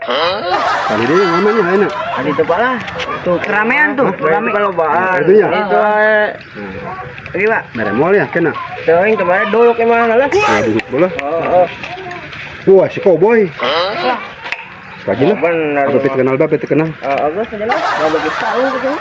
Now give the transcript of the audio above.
Kali dia namanya enak. Ada itu pala. Tuh keramaian tuh. Ramai kalau bahar. Itu ya. Itu lagi pak. Meremol ya kena. Tuh yang kemarin dulu kemana lah? Ya duduk boleh. Oh. Wah si cowboy. Lagi lah. Benar. Apa kenal, apa kenal. Aku saja lah. Nggak begitu tahu gitu.